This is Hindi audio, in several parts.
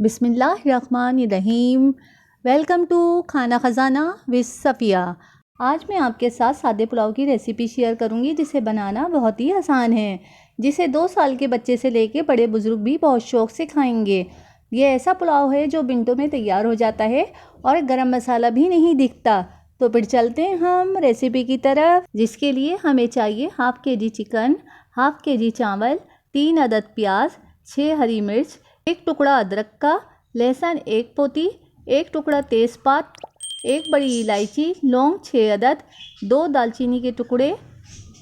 बिस्मिल्लाहिर्रहमानिर्रहीम। वेलकम टू खाना ख़जाना विद सफ़िया। आज मैं आपके साथ सादे पुलाव की रेसिपी शेयर करूंगी जिसे बनाना बहुत ही आसान है, जिसे 2 साल के बच्चे से लेके बड़े बुज़ुर्ग भी बहुत शौक़ से खाएंगे। ये ऐसा पुलाव है जो मिनटों में तैयार हो जाता है और गरम मसाला भी नहीं दिखता। तो फिर चलते हैं हम रेसिपी की तरफ, जिसके लिए हमें चाहिए half kg chicken, half kg चावल, 3 अदद प्याज, 6 हरी मिर्च, 1 टुकड़ा अदरक का, लहसुन 1 पोती, 1 टुकड़ा तेज़पात, 1 बड़ी इलायची, लौंग 6 अदद, 2 दालचीनी के टुकड़े,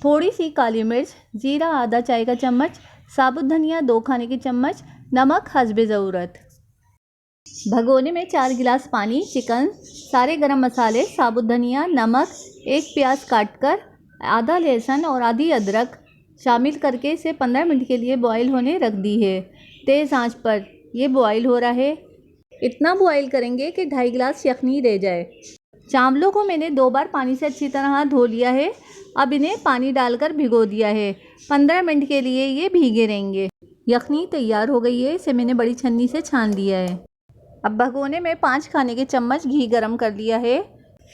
थोड़ी सी काली मिर्च, जीरा आधा चाय का चम्मच, साबुत धनिया 2 खाने के चम्मच, नमक हस्बे ज़रूरत। भगोने में 4 गिलास पानी, चिकन, सारे गरम मसाले, साबुत धनिया, नमक, 1 प्याज काटकर, आधा लहसुन और आधी अदरक शामिल करके इसे 15 मिनट के लिए बॉईल होने रख दी है। तेज़ आंच पर ये बॉईल हो रहा है। इतना बॉईल करेंगे कि 2.5 गिलास यखनी रह जाए। चावलों को मैंने 2 बार पानी से अच्छी तरह धो लिया है। अब इन्हें पानी डालकर भिगो दिया है। 15 मिनट के लिए ये भीगे रहेंगे। यखनी तैयार हो गई है, इसे मैंने बड़ी छन्नी से छान लिया है। अब भगोने में 5 खाने के चम्मच घी गरम कर लिया है।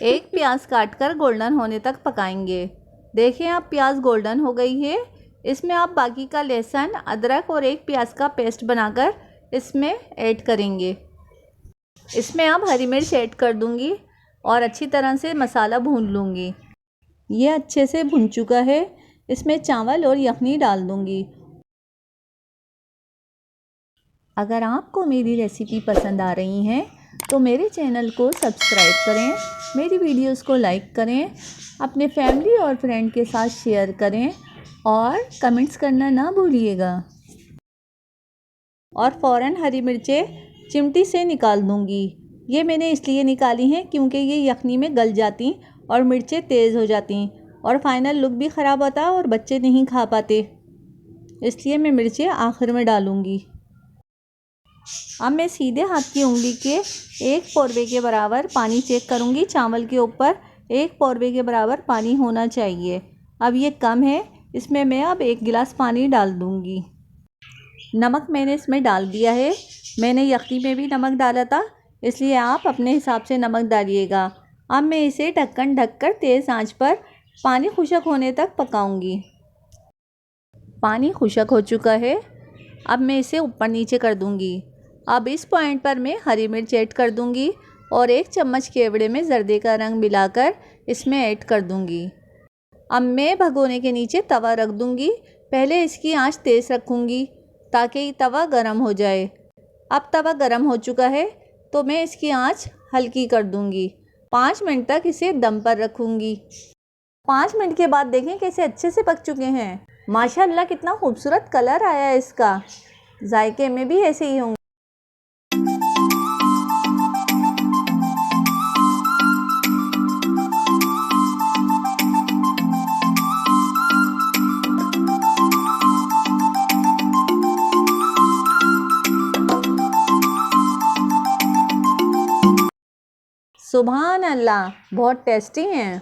1 प्याज काटकर गोल्डन होने तक पकाएंगे। देखिए अब प्याज गोल्डन हो गई है। इसमें आप बाकी का लहसुन, अदरक और 1 प्याज का पेस्ट बनाकर इसमें ऐड करेंगे। इसमें अब हरी मिर्च ऐड कर दूंगी और अच्छी तरह से मसाला भून लूँगी। ये अच्छे से भुन चुका है। इसमें चावल और यखनी डाल दूंगी। अगर आपको मेरी रेसिपी पसंद आ रही हैं तो मेरे चैनल को सब्सक्राइब करें, मेरी वीडियोस को लाइक करें, अपने फैमिली और फ्रेंड के साथ शेयर करें और कमेंट्स करना ना भूलिएगा। और फ़ौरन हरी मिर्चें चिमटी से निकाल दूंगी। ये मैंने इसलिए निकाली हैं क्योंकि ये यखनी में गल जाती और मिर्चें तेज़ हो जाती और फाइनल लुक भी ख़राब होता और बच्चे नहीं खा पाते, इसलिए मैं मिर्चें आखिर में डालूंगी। अब मैं सीधे हाथ की उंगली के 1 पौरवे के बराबर पानी चेक करूंगी। चावल के ऊपर 1 पौरवे के बराबर पानी होना चाहिए। अब ये कम है, इसमें मैं अब 1 गिलास पानी डाल दूंगी। नमक मैंने इसमें डाल दिया है। मैंने यखनी में भी नमक डाला था, इसलिए आप अपने हिसाब से नमक डालिएगा। अब मैं इसे ढक्कन ढककर तेज़ आंच पर पानी खुशक होने तक पकाऊंगी। पानी खुशक हो चुका है। अब मैं इसे ऊपर नीचे कर दूंगी। अब इस पॉइंट पर मैं हरी मिर्च ऐड कर दूंगी और 1 चम्मच केवड़े में जर्दे का रंग मिलाकर इसमें ऐड कर दूंगी। अब मैं भगोने के नीचे तवा रख दूंगी। पहले इसकी आंच तेज़ रखूंगी ताकि तवा गर्म हो जाए। अब तवा गर्म हो चुका है तो मैं इसकी आंच हल्की कर दूंगी। 5 मिनट तक इसे दम पर रखूंगी। 5 मिनट के बाद देखें कैसे अच्छे से पक चुके हैं। माशाअल्लाह कितना खूबसूरत कलर आया है इसका। जायके में भी ऐसे ही होंगे। सुभान अल्लाह, बहुत टेस्टी हैं।